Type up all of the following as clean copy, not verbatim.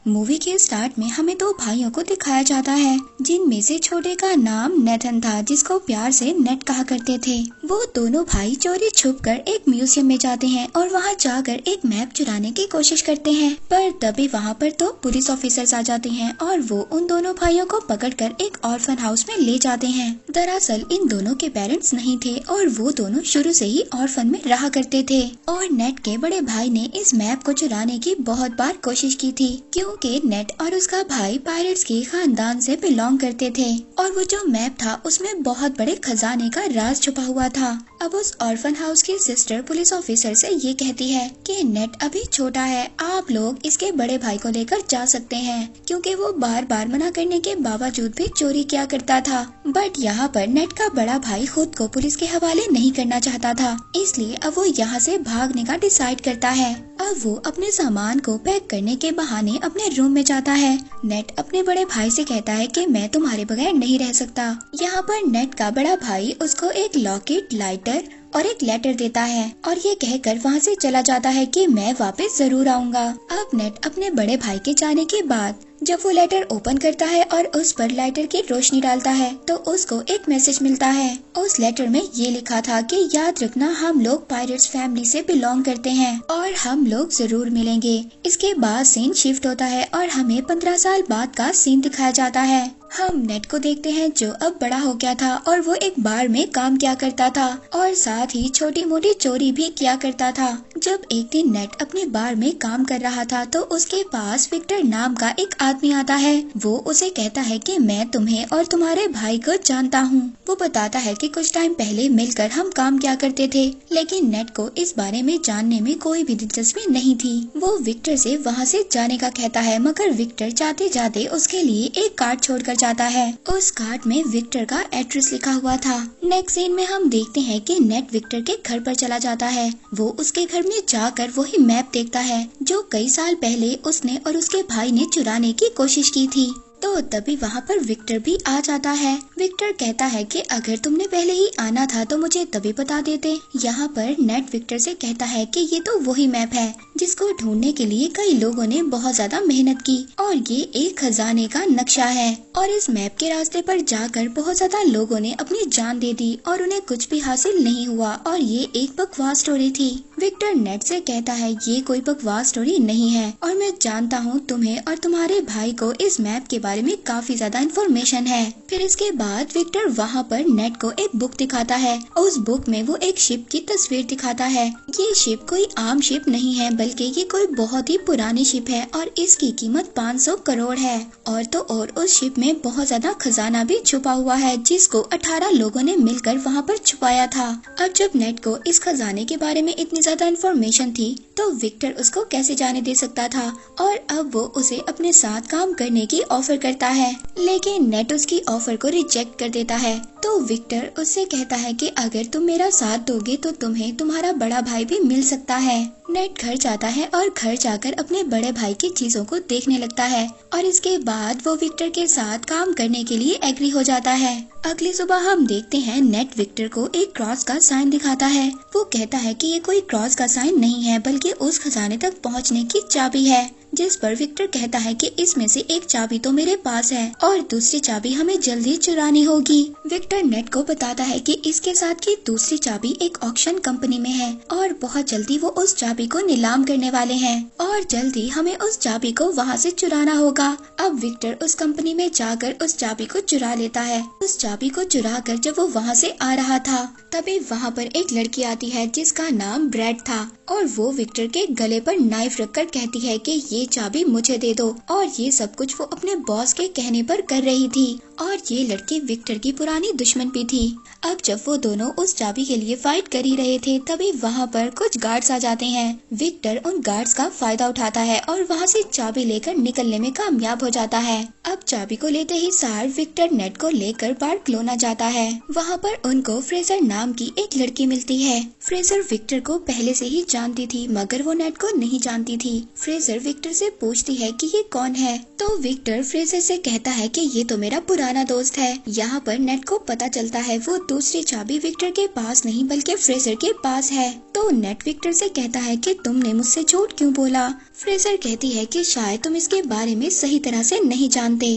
Movie के start में हमें दो भाइयों को दिखाया जाता है, जिनमें से छोटे का नाम नेथन था, जिसको प्यार से नेट कहा करते थे। वो दोनों भाई चोरी छुपकर एक म्यूजियम में जाते हैं और वहाँ जाकर एक मैप चुराने की कोशिश करते हैं, पर तभी वहाँ पर दो पुलिस ऑफिसर्स आ जाते हैं और वो उन दोनों भाइयों को पकड़कर एक ऑर्फन हाउस में ले जाते हैं। दरअसल इन दोनों के पेरेंट्स नहीं थे और वो दोनों शुरू से ही ऑर्फन में रहा करते थे और नेट के बड़े भाई ने इस मैप को चुराने की बहुत बार कोशिश की थी, क्योंकि नेट और उसका भाई पायरेट्स के खानदान से बिलोंग करते थे और वो जो मैप था उसमें बहुत बड़े खजाने का राज छुपा हुआ था। अब उस ऑर्फन हाउस की सिस्टर पुलिस ऑफिसर से ये कहती है कि नेट अभी छोटा है, आप लोग इसके बड़े भाई को लेकर जा सकते हैं, क्योंकि वो बार बार मना करने के बावजूद भी चोरी किया करता था। बट यहाँ पर नेट का बड़ा भाई खुद को पुलिस के हवाले नहीं करना चाहता था, इसलिए अब वो यहाँ से भागने का डिसाइड करता है। अब वो अपने सामान को पैक करने के बहाने अपने रूम में जाता है। नेट अपने बड़े भाई से कहता है कि मैं तुम्हारे बगैर नहीं रह सकता। यहाँ पर नेट का बड़ा भाई उसको एक लॉकेट, लाइटर और एक लेटर देता है और ये कहकर वहाँ से चला जाता है कि मैं वापस जरूर आऊँगा। अब नेट अपने बड़े भाई के जाने के बाद जब वो लेटर ओपन करता है और उस पर लाइटर की रोशनी डालता है तो उसको एक मैसेज मिलता है। उस लेटर में ये लिखा था कि याद रखना, हम लोग पायरेट्स फैमिली से बिलोंग करते हैं और हम लोग जरूर मिलेंगे। इसके बाद सीन शिफ्ट होता है और हमें 15 साल बाद का सीन दिखाया जाता है। हम नेट को देखते हैं जो अब बड़ा हो गया था और वो एक बार में काम किया करता था और साथ ही छोटी मोटी चोरी भी किया करता था। जब एक दिन नेट अपने बार में काम कर रहा था तो उसके पास विक्टर नाम का एक आदमी आता है। वो उसे कहता है कि मैं तुम्हें और तुम्हारे भाई को जानता हूँ। वो बताता है कि कुछ टाइम पहले मिलकर हम काम किया करते थे, लेकिन नेट को इस बारे में जानने में कोई भी दिलचस्पी नहीं थी। वो विक्टर से वहाँ से जाने का कहता है, मगर विक्टर जाते जाते उसके लिए एक कार्ड छोड़कर जाता है। उस कार्ड में विक्टर का एड्रेस लिखा हुआ था। नेक्स्ट सीन में हम देखते हैं कि नेट विक्टर के घर पर चला जाता है। वो उसके घर में जाकर वही मैप देखता है जो कई साल पहले उसने और उसके भाई ने चुराने की कोशिश की थी। तो तभी वहाँ पर विक्टर भी आ जाता है। विक्टर कहता है कि अगर तुमने पहले ही आना था तो मुझे तभी बता देते। यहाँ पर नेट विक्टर से कहता है कि ये तो वही मैप है जिसको ढूंढने के लिए कई लोगों ने बहुत ज्यादा मेहनत की और ये एक खजाने का नक्शा है और इस मैप के रास्ते पर जाकर बहुत ज्यादा लोगों ने अपनी जान दे दी और उन्हें कुछ भी हासिल नहीं हुआ और ये एक बकवास स्टोरी थी। विक्टर नेट से कहता है ये कोई बकवास स्टोरी नहीं है और मैं जानता हूँ तुम्हें और तुम्हारे भाई को इस मैप के बारे में काफी ज्यादा इन्फॉर्मेशन है। फिर इसके बाद विक्टर वहाँ पर नेट को एक बुक दिखाता है और उस बुक में वो एक शिप की तस्वीर दिखाता है। ये शिप कोई आम शिप नहीं है, बल्कि ये कोई बहुत ही पुरानी शिप है और इसकी कीमत 500 करोड़ है। और तो और उस शिप में बहुत ज्यादा खजाना भी छुपा हुआ है जिसको 18 लोगों ने मिलकर वहाँ पर छुपाया था। अब जब नेट को इस खजाने के बारे में इतनी ज्यादा इन्फॉर्मेशन थी तो विक्टर उसको कैसे जाने दे सकता था और अब वो उसे अपने साथ काम करने की ऑफर करता है, लेकिन नेट उसकी ऑफर को रिजेक्ट कर देता है। तो विक्टर उससे कहता है कि अगर तुम मेरा साथ दोगे तो तुम्हें तुम्हारा बड़ा भाई भी मिल सकता है। नेट घर जाता है और घर जाकर अपने बड़े भाई की चीजों को देखने लगता है और इसके बाद वो विक्टर के साथ काम करने के लिए एग्री हो जाता है। अगली सुबह हम देखते हैं नेट विक्टर को एक क्रॉस का साइन दिखाता है। वो कहता है कि ये कोई क्रॉस का साइन नहीं है, बल्कि उस खजाने तक पहुंचने की चाबी है। जिस पर विक्टर कहता है कि इसमें से एक चाबी तो मेरे पास है और दूसरी चाबी हमें जल्दी चुरानी होगी। विक्टर नेट को बताता है कि इसके साथ की दूसरी चाबी एक ऑक्शन कंपनी में है और बहुत जल्दी वो उस चाबी को नीलाम करने वाले हैं और जल्दी हमें उस चाबी को वहाँ से चुराना होगा। अब विक्टर उस कंपनी में जाकर उस चाबी को चुरा लेता है। उस चाबी को चुरा कर जब वो वहाँ से आ रहा था तभी वहाँ पर एक लड़की आती है जिसका नाम ब्रैड था और वो विक्टर के गले पर नाइफ रखकर कहती है कि ये चाबी मुझे दे दो और ये सब कुछ वो अपने बॉस के कहने पर कर रही थी और ये लड़की विक्टर की पुरानी दुश्मन भी थी। अब जब वो दोनों उस चाबी के लिए फाइट कर ही रहे थे तभी वहाँ पर कुछ गार्ड्स आ जाते हैं। विक्टर उन गार्ड्स का फायदा उठाता है और वहाँ से चाबी लेकर निकलने में कामयाब हो जाता है। अब चाबी को लेते ही सार विक्टर नेट को लेकर बार्कलोना जाता है। वहाँ पर उनको फ्रेजर नाम की एक लड़की मिलती है। फ्रेजर विक्टर को पहले से ही जानती थी मगर वो नेट को नहीं जानती थी। फ्रेजर विक्टर विक्टर से पूछती है कि ये कौन है। तो विक्टर फ्रेजर से कहता है कि ये तो मेरा पुराना दोस्त है। यहाँ पर नेट को पता चलता है वो दूसरी चाबी विक्टर के पास नहीं बल्कि फ्रेजर के पास है। तो नेट विक्टर से कहता है कि तुमने मुझसे झूठ क्यों बोला। फ्रेजर कहती है कि शायद तुम इसके बारे में सही तरह से नहीं जानते।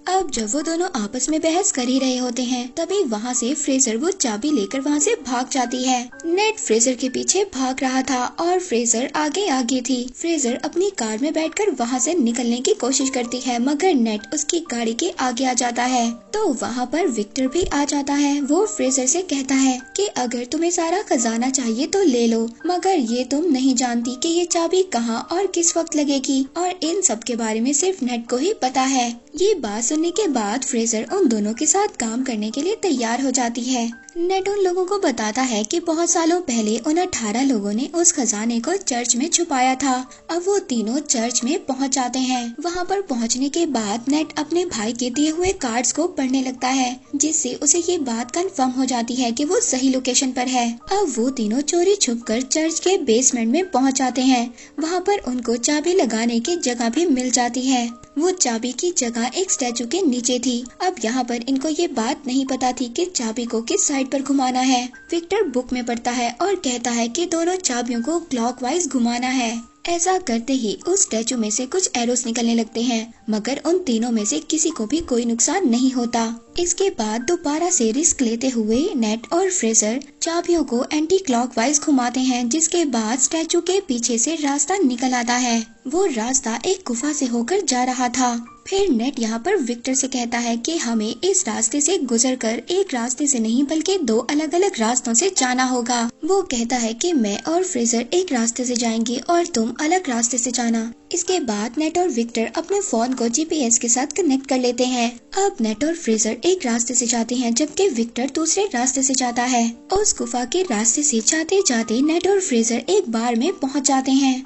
अब जब वो दोनों आपस में बहस कर ही रहे होते हैं तभी वहाँ से फ्रेजर वो चाबी लेकर वहाँ से भाग जाती है। नेट फ्रेजर के पीछे भाग रहा था और फ्रेजर आगे आगे थी। फ्रेजर अपनी कार में बैठकर वहाँ से निकलने की कोशिश करती है मगर नेट उसकी गाड़ी के आगे आ जाता है। तो वहाँ पर विक्टर भी आ जाता है। वो फ्रेजर से कहता है कि अगर तुम्हें सारा खजाना चाहिए तो ले लो, मगर ये तुम नहीं जानती कि ये चाबी कहाँ और किस वक्त लगेगी, और इन सब के बारे में सिर्फ नेट को ही पता है। ये बात सुनने के बाद फ्रेजर उन दोनों के साथ काम करने के लिए तैयार हो जाती है। नेट उन लोगों को बताता है कि बहुत सालों पहले उन 18 लोगों ने उस खजाने को चर्च में छुपाया था। अब वो तीनों चर्च में पहुंच जाते हैं। वहां पर पहुंचने के बाद नेट अपने भाई के दिए हुए कार्ड्स को पढ़ने लगता है जिससे उसे ये बात कंफर्म हो जाती है कि वो सही लोकेशन पर है। अब वो तीनों चोरी छुपकर चर्च के बेसमेंट में पहुंच जाते हैं। वहां पर उनको चाबी लगाने की जगह भी मिल जाती है। वो चाबी की जगह एक स्टैचू के नीचे थी। अब यहाँ पर इनको ये बात नहीं पता थी कि चाबी को किस साइड पर घुमाना है। विक्टर बुक में पढ़ता है और कहता है कि दोनों चाबियों को क्लॉकवाइज घुमाना है। ऐसा करते ही उस स्टैचू में से कुछ एरोस निकलने लगते हैं मगर उन तीनों में से किसी को भी कोई नुकसान नहीं होता। इसके बाद दोबारा से रिस्क लेते हुए नेट और फ्रेजर चाबियों को एंटी क्लॉकवाइज घुमाते हैं जिसके बाद स्टैचू के पीछे से रास्ता निकल आता है। वो रास्ता एक गुफा से होकर जा रहा था। फिर नेट यहाँ पर विक्टर से कहता है कि हमें इस रास्ते से गुजरकर एक रास्ते से नहीं बल्कि दो अलग अलग रास्तों से जाना होगा। वो कहता है कि मैं और फ्रेजर एक रास्ते से जाएंगे और तुम अलग रास्ते से जाना। इसके बाद नेट और विक्टर अपने फोन को जीपीएस के साथ कनेक्ट कर लेते हैं। अब नेट और फ्रेजर एक रास्ते से जाते हैं जबकि विक्टर दूसरे रास्ते से जाता है। उस गुफा के रास्ते से जाते जाते नेट और फ्रेजर एक बार में पहुँच जाते हैं।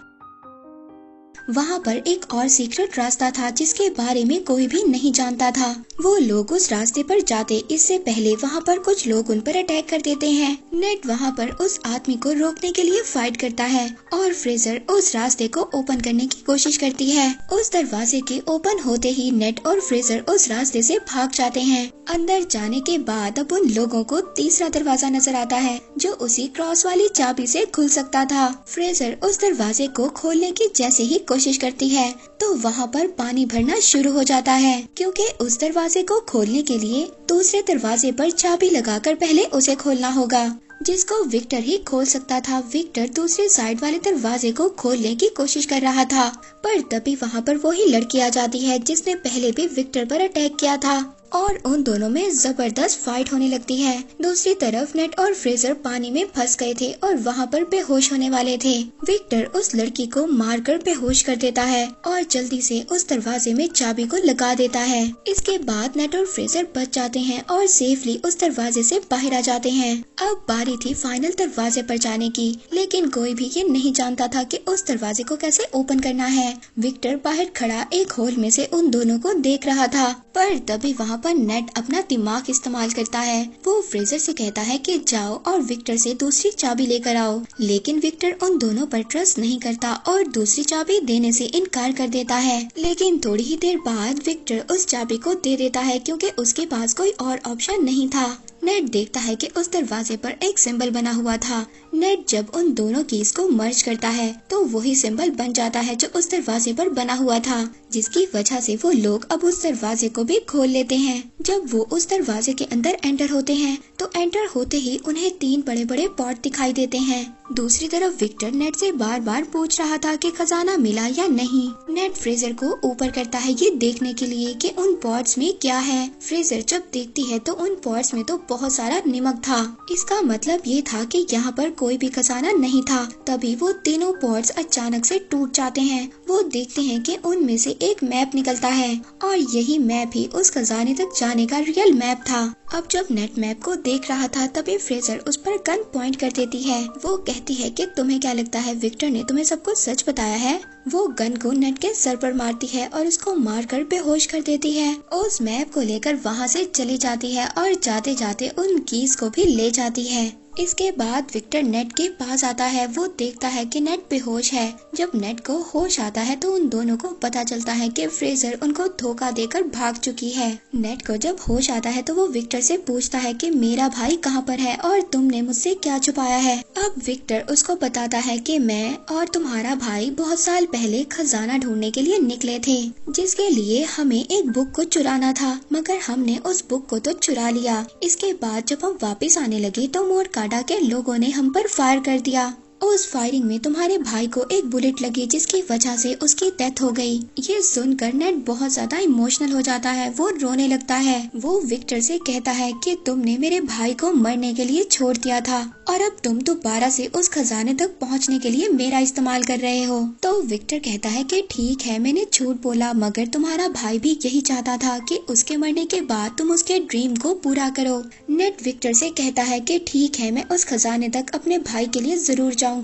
वहाँ पर एक और सीक्रेट रास्ता था जिसके बारे में कोई भी नहीं जानता था। वो लोग उस रास्ते पर जाते इससे पहले वहाँ पर कुछ लोग उन पर अटैक कर देते हैं। नेट वहाँ पर उस आदमी को रोकने के लिए फाइट करता है और फ्रेजर उस रास्ते को ओपन करने की कोशिश करती है। उस दरवाजे के ओपन होते ही नेट और फ्रेजर उस रास्ते से भाग जाते हैं। अंदर जाने के बाद अब उन लोगों को तीसरा दरवाजा नजर आता है जो उसी क्रॉस वाली चाबी से खुल सकता था। फ्रेजर उस दरवाजे को खोलने की जैसे ही कोशिश करती है तो वहाँ पर पानी भरना शुरू हो जाता है क्योंकि उस दरवाजे को खोलने के लिए दूसरे दरवाजे पर चाबी लगाकर पहले उसे खोलना होगा जिसको विक्टर ही खोल सकता था। विक्टर दूसरे साइड वाले दरवाजे को खोलने की कोशिश कर रहा था पर तभी वहाँ पर वही लड़की आ जाती है जिसने पहले भी विक्टर पर अटैक किया था और उन दोनों में जबरदस्त फाइट होने लगती है। दूसरी तरफ नेट और फ्रेजर पानी में फंस गए थे और वहाँ पर बेहोश होने वाले थे। विक्टर उस लड़की को मारकर बेहोश कर देता है और जल्दी से उस दरवाजे में चाबी को लगा देता है। इसके बाद नेट और फ्रेजर बच जाते हैं और सेफली उस दरवाजे से बाहर आ जाते हैं। अब बारी थी फाइनल दरवाजे पर जाने की, लेकिन कोई भी ये नहीं जानता था कि उस दरवाजे को कैसे ओपन करना है। विक्टर बाहर खड़ा एक होल में से उन दोनों को देख रहा था पर तभी वहाँ पर नेट अपना दिमाग इस्तेमाल करता है। वो फ्रेजर से कहता है कि जाओ और विक्टर से दूसरी चाबी लेकर आओ, लेकिन विक्टर उन दोनों पर ट्रस्ट नहीं करता और दूसरी चाबी देने से इनकार कर देता है। लेकिन थोड़ी ही देर बाद विक्टर उस चाबी को दे देता है क्योंकि उसके पास कोई और ऑप्शन नहीं था। नेट देखता है कि उस दरवाजे पर एक सिंबल बना हुआ था। नेट जब उन दोनों कीज को मर्ज करता है तो वही सिंबल बन जाता है जो उस दरवाजे पर बना हुआ था, जिसकी वजह से वो लोग अब उस दरवाजे को भी खोल लेते हैं। जब वो उस दरवाजे के अंदर एंटर होते हैं तो एंटर होते ही उन्हें 3 बड़े बड़े पॉट दिखाई देते हैं। दूसरी तरफ विक्टर नेट से बार बार पूछ रहा था कि खजाना मिला या नहीं। नेट फ्रेजर को ऊपर करता है ये देखने के लिए कि उन पॉट्स में क्या है। फ्रेजर जब देखती है तो उन पॉट्स में तो बहुत सारा नमक था। इसका मतलब ये था कि यहाँ पर कोई भी खजाना नहीं था। तभी वो तीनों पॉट्स अचानक से टूट जाते हैं। वो देखते हैं कि उनमें से एक मैप निकलता है और यही मैप ही उस खजाने तक जाने का रियल मैप था। अब जब नेट मैप को देख रहा था तभी फ्रेजर उस पर गन पॉइंट कर देती है। वो कहती है कि तुम्हें क्या लगता है विक्टर ने तुम्हें सब कुछ सच बताया है। वो गन को नेट के सर पर मारती है और उसको मारकर बेहोश कर देती है। उस मैप को लेकर वहाँ से चली जाती है और जाते जाते उन कीज को भी ले जाती है। इसके बाद विक्टर नेट के पास आता है। वो देखता है कि नेट बेहोश है। जब नेट को होश आता है तो उन दोनों को पता चलता है कि फ्रेजर उनको धोखा देकर भाग चुकी है। नेट को जब होश आता है तो वो विक्टर से पूछता है कि मेरा भाई कहाँ पर है और तुमने मुझसे क्या छुपाया है। अब विक्टर उसको बताता है कि मैं और तुम्हारा भाई बहुत साल पहले खजाना ढूंढने के लिए निकले थे, जिसके लिए हमें एक बुक को चुराना था, मगर हमने उस बुक को तो चुरा लिया। इसके बाद जब हम वापस आने लगे तो मोरकाडा के लोगों ने हम पर फायर कर दिया। उस फायरिंग में तुम्हारे भाई को एक बुलेट लगी, जिसकी वजह से उसकी डेथ हो गई। ये सुनकर नेट बहुत ज्यादा इमोशनल हो जाता है। वो रोने लगता है। वो विक्टर से कहता है कि तुमने मेरे भाई को मरने के लिए छोड़ दिया था और अब तुम दोबारा से उस खजाने तक पहुंचने के लिए मेरा इस्तेमाल कर रहे हो। तो विक्टर कहता है कि ठीक है, मैंने झूठ बोला, मगर तुम्हारा भाई भी यही चाहता था कि उसके मरने के बाद तुम उसके ड्रीम को पूरा करो। नेट विक्टर से कहता है कि ठीक है, मैं उस खजाने तक अपने भाई के लिए जरूर जाऊंगा।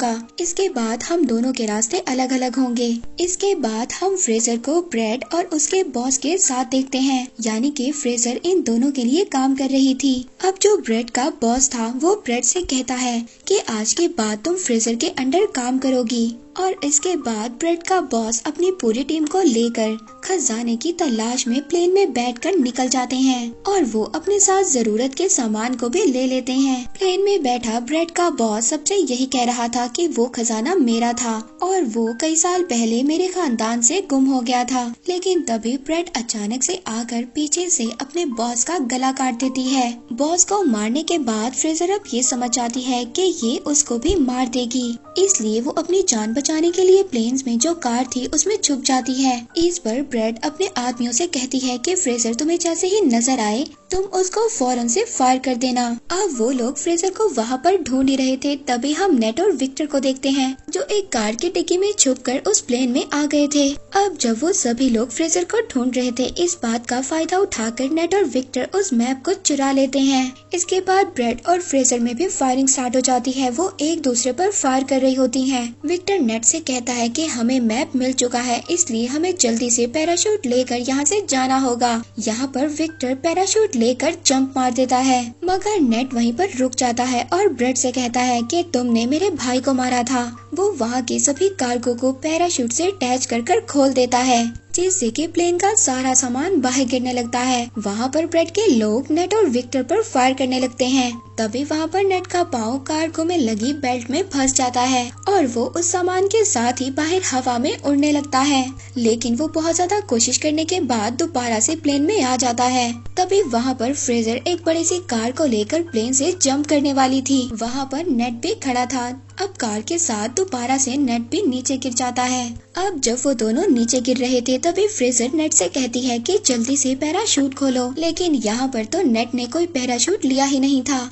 इसके बाद हम दोनों के रास्ते अलग अलग होंगे। इसके बाद हम फ्रेजर को ब्रेड और उसके बॉस के साथ देखते हैं, यानी कि फ्रेजर इन दोनों के लिए काम कर रही थी। अब जो ब्रेड का बॉस था वो ब्रेड से कहता है कि आज के बाद तुम फ्रेजर के अंडर काम करोगी। और इसके बाद ब्रेड का बॉस अपनी पूरी टीम को लेकर खजाने की तलाश में प्लेन में बैठकर निकल जाते हैं और वो अपने साथ जरूरत के सामान को भी ले लेते हैं। प्लेन में बैठा ब्रेड का बॉस सबसे यही कह रहा था कि वो खजाना मेरा था और वो कई साल पहले मेरे खानदान से गुम हो गया था। लेकिन तभी ब्रेड अचानक से आकर पीछे से अपने बॉस का गला काट देती है। बॉस को मारने के बाद फ्रेजर अब ये समझ जाती है कि ये उसको भी मार देगी, इसलिए वो अपनी जान बचाने के लिए प्लेन्स में जो कार थी उसमें छुप जाती है। इस पर ब्रेड अपने आदमियों से कहती है कि फ्रेजर तुम्हें जैसे ही नजर आए तुम उसको फौरन से फायर कर देना। अब वो लोग फ्रेजर को वहाँ पर ढूंढ ही रहे थे, तभी हम नेट और विक्टर को देखते हैं जो एक कार की डिक्की में छुपकर उस प्लेन में आ गए थे। अब जब वो सभी लोग फ्रेजर को ढूंढ रहे थे, इस बात का फायदा उठाकर नेट और विक्टर उस मैप को चुरा लेते हैं। इसके बाद ब्रेड और फ्रेजर में भी फायरिंग स्टार्ट हो जाती है। वो एक दूसरे पर फायर कर रही होती हैं। विक्टर नेट से कहता है कि हमें मैप मिल चुका है, इसलिए हमें जल्दी से पैराशूट लेकर यहाँ से जाना होगा। यहाँ पर विक्टर पैराशूट लेकर जंप मार देता है, मगर नेट वहीं पर रुक जाता है और ब्रेड से कहता है कि तुमने मेरे भाई को मारा था। वो वहाँ के सभी कार्गो को पैराशूट से अटैच कर खोल देता है, जिससे कि प्लेन का सारा सामान बाहर गिरने लगता है। वहाँ पर ब्रेड के लोग नेट और विक्टर पर फायर करने लगते हैं। तभी वहाँ पर नेट का पाँव कार्गो में लगी बेल्ट में फंस जाता है और वो उस सामान के साथ ही बाहर हवा में उड़ने लगता है, लेकिन वो बहुत ज्यादा कोशिश करने के बाद दोबारा से प्लेन में आ जाता है। तभी वहाँ पर फ्रेजर एक बड़ी सी कार को लेकर प्लेन से जंप करने वाली थी। वहाँ पर नेट भी खड़ा था। अब कार के साथ दोबारा से नेट भी नीचे गिर जाता है। अब जब वो दोनों नीचे गिर रहे थे तभी फ्रेजर नेट से कहती है कि जल्दी से पैराशूट खोलो, लेकिन यहाँ पर तो नेट ने कोई पैराशूट लिया ही नहीं था।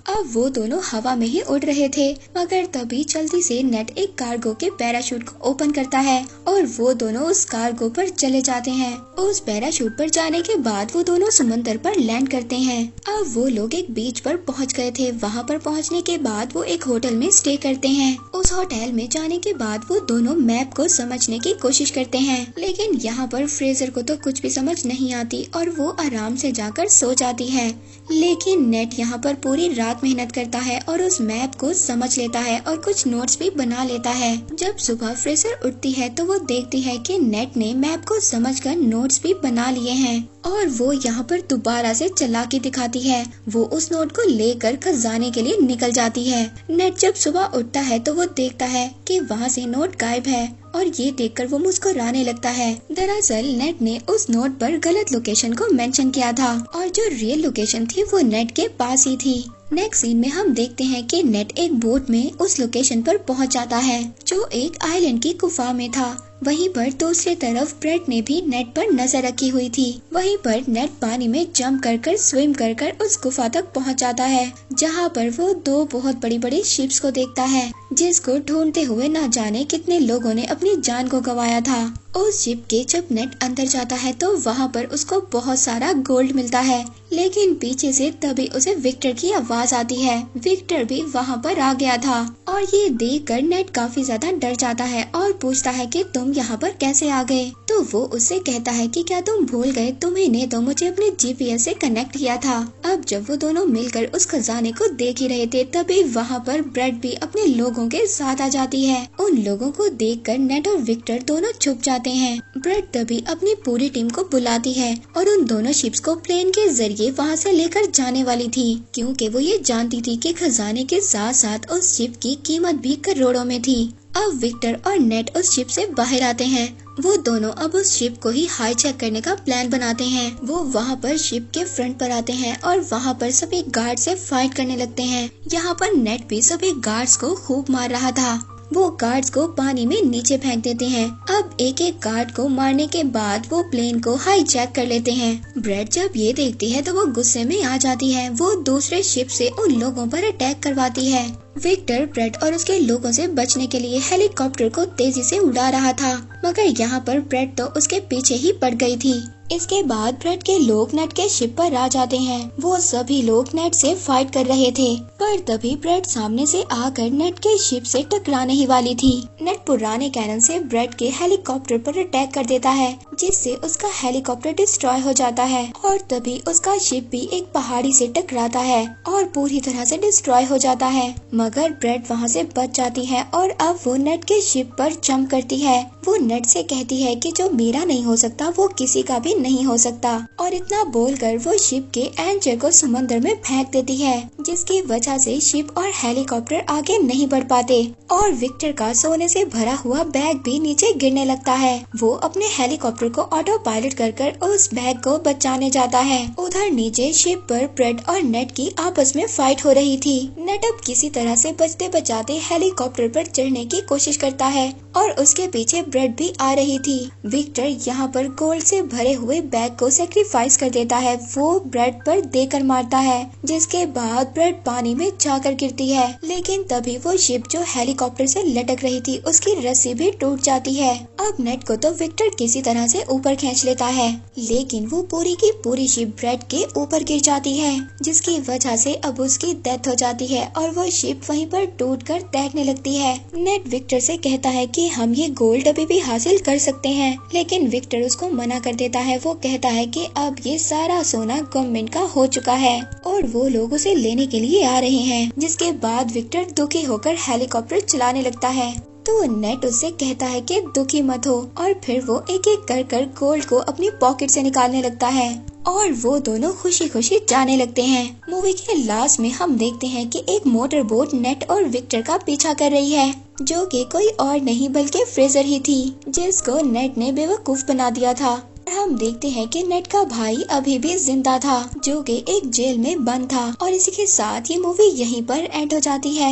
अब वो दोनों हवा में ही उड़ रहे थे, मगर तभी जल्दी से नेट एक कार्गो के पैराशूट को ओपन करता है और वो दोनों उस कार्गो पर चले जाते हैं। उस पैराशूट पर जाने के बाद वो दोनों समुद्र पर लैंड करते हैं। अब वो लोग एक बीच पर पहुंच गए थे। वहां पर पहुंचने के बाद वो एक होटल में स्टे करते हैं। उस होटल में जाने के बाद वो दोनों मैप को समझने की कोशिश करते हैं, लेकिन यहाँ पर फ्रेजर को तो कुछ भी समझ नहीं आती और वो आराम से जाकर सो जाती है। लेकिन नेट यहाँ पर पूरी रात मेहनत करता है और उस मैप को समझ लेता है और कुछ नोट्स भी बना लेता है। जब सुबह फ्रेजर उठती है तो वो देखती है कि नेट ने मैप को समझकर नोट्स भी बना लिए हैं और वो यहाँ पर दोबारा से चालाकी दिखाती है। वो उस नोट को लेकर खजाने के लिए निकल जाती है। नेट जब सुबह उठता है तो वो देखता है कि वहाँ से नोट गायब है और ये देखकर वो मुस्कुराने लगता है। दरअसल नेट ने उस नोट पर गलत लोकेशन को मेंशन किया था और जो रियल लोकेशन थी वो नेट के पास ही थी। नेक्स्ट सीन में हम देखते हैं कि नेट एक बोट में उस लोकेशन पर पहुंच जाता है जो एक आइलैंड की गुफा में था। वहीं पर दूसरी तरफ ब्रेड ने भी नेट पर नजर रखी हुई थी। वहीं पर नेट पानी में जंप कर स्विम कर उस गुफा तक पहुंच जाता है, जहां पर वो दो बहुत बड़ी बड़ी शिप्स को देखता है जिसको ढूंढते हुए न जाने कितने लोगों ने अपनी जान को गंवाया था। उस शिप के जब नेट अंदर जाता है तो वहाँ पर उसको बहुत सारा गोल्ड मिलता है, लेकिन पीछे से तभी उसे विक्टर की आवाज आती है। विक्टर भी वहाँ पर आ गया था और ये देखकर नेट काफी ज्यादा डर जाता है और पूछता है कि तुम यहाँ पर कैसे आ गए। तो वो उससे कहता है कि क्या तुम भूल गए, तुम्ही ने तो मुझे अपने जीपीएस से कनेक्ट किया था। अब जब वो दोनों मिलकर उस खजाने को देख ही रहे थे तभी वहाँ पर ब्रेड भी अपने लोगों के साथ आ जाती है। उन लोगों को देखकर नेट और विक्टर दोनों छुप जाते हैं। ब्रेड तभी अपनी पूरी टीम को बुलाती है और उन दोनों शिप्स को प्लेन के जरिए वहाँ से लेकर जाने वाली थी, क्योंकि वो ये जानती थी कि खजाने के साथ साथ उस शिप की कीमत भी करोड़ों में थी। अब विक्टर और नेट उस शिप से बाहर आते हैं। वो दोनों अब उस शिप को ही हाईजैक करने का प्लान बनाते हैं। वो वहाँ पर शिप के फ्रंट पर आते हैं और वहाँ पर सभी गार्ड से फाइट करने लगते हैं। यहाँ पर नेट भी सभी गार्ड्स को खूब मार रहा था। वो गार्ड्स को पानी में नीचे फेंक देते हैं। अब एक एक गार्ड को मारने के बाद वो प्लेन को हाईजैक कर लेते हैं। ब्रेड जब ये देखती है तो वो गुस्से में आ जाती है। वो दूसरे शिप से उन लोगों पर अटैक करवाती है। विक्टर ब्रेड और उसके लोगों से बचने के लिए हेलीकॉप्टर को तेजी से उड़ा रहा था, मगर यहाँ पर ब्रेड तो उसके पीछे ही पड़ गई थी। इसके बाद ब्रेड के लोग नेट के शिप पर आ जाते हैं। वो सभी लोग नेट से फाइट कर रहे थे, पर तभी ब्रेड सामने से आकर नेट के शिप से टकराने ही वाली थी। नेट पुराने कैनन से ब्रेड के हेलीकॉप्टर पर अटैक कर देता है, जिससे उसका हेलीकॉप्टर डिस्ट्रॉय हो जाता है और तभी उसका शिप भी एक पहाड़ी से टकराता है और पूरी तरह से डिस्ट्रॉय हो जाता है। मगर ब्रेड वहाँ से बच जाती है और अब वो नेट के शिप पर जंप करती है। वो नेट से कहती है कि जो मेरा नहीं हो सकता वो किसी का भी नहीं हो सकता, और इतना बोलकर वो शिप के एंकर को समंदर में फेंक देती है, जिसकी वजह से शिप और हेलीकॉप्टर आगे नहीं बढ़ पाते और विक्टर का सोने से भरा हुआ बैग भी नीचे गिरने लगता है। वो अपने हेलीकॉप्टर को ऑटो पायलट कर उस बैग को बचाने जाता है। उधर नीचे शिप पर ब्रेड और नेट की आपस में फाइट हो रही थी। नेट अब किसी तरह से बचते बचाते हेलीकॉप्टर पर चढ़ने की कोशिश करता है और उसके पीछे ब्रेड भी आ रही थी। विक्टर यहाँ पर गोल्ड से भरे हुए बैग को सेक्रीफाइस कर देता है। वो ब्रेड पर देकर मारता है, जिसके बाद ब्रेड पानी में जाकर गिरती है। लेकिन तभी वो शिप जो हेलीकॉप्टर से लटक रही थी उसकी रस्सी भी टूट जाती है। अब नेट को तो विक्टर किसी तरह से ऊपर खींच लेता है, लेकिन वो पूरी की पूरी शिप ब्रेड के ऊपर गिर जाती है, जिसकी वजह से अब उसकी डेथ हो जाती है और वो शिप वहीं पर टूटकर तैरने लगती है। नेट विक्टर से कहता है कि हम ये गोल्ड अभी भी हासिल कर सकते हैं, लेकिन विक्टर उसको मना कर देता है। वो कहता है कि अब ये सारा सोना गवर्नमेंट का हो चुका है और वो लोग उसे लेने के लिए आ रहे हैं। जिसके बाद विक्टर दुखी होकर हेलीकॉप्टर चलाने लगता है। तो नेट उससे कहता है कि दुखी मत हो, और फिर वो एक एक कर गोल्ड को अपनी पॉकेट से निकालने लगता है और वो दोनों खुशी खुशी जाने लगते हैं। मूवी के लास्ट में हम देखते हैं कि एक मोटर बोट नेट और विक्टर का पीछा कर रही है, जो कि कोई और नहीं बल्कि फ्रेजर ही थी, जिसको नेट ने बेवकूफ बना दिया था। हम देखते हैं कि नेट का भाई अभी भी जिंदा था, जो कि एक जेल में बंद था। और इसी के साथ ये मूवी यहीं पर एंड हो जाती है।